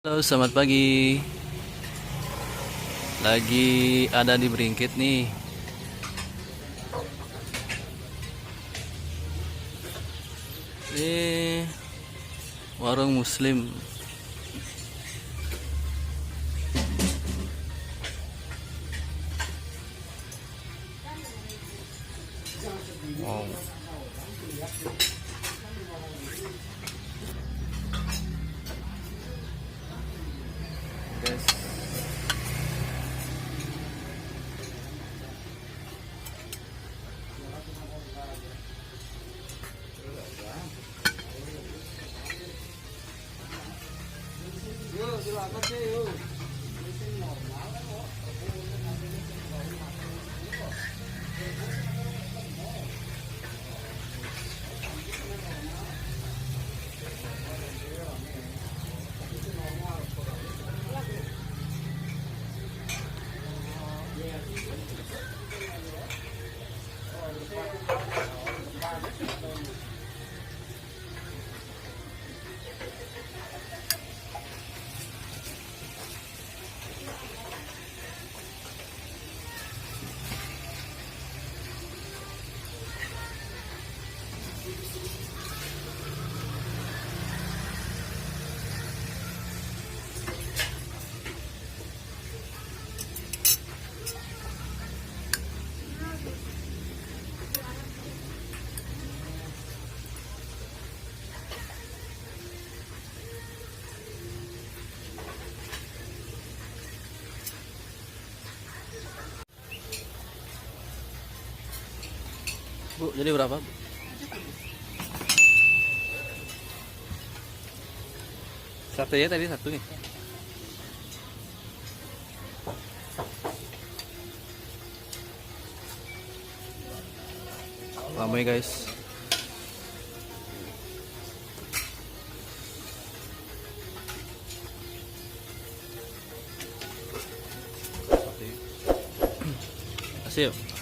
Halo, selamat pagi. Lagi ada di Beringkit nih. Ini warung Muslim. Wow. Guys. Bu, jadi berapa, Bu? Satu ya tadi satu nih. Ramai guys. Kasih yuk.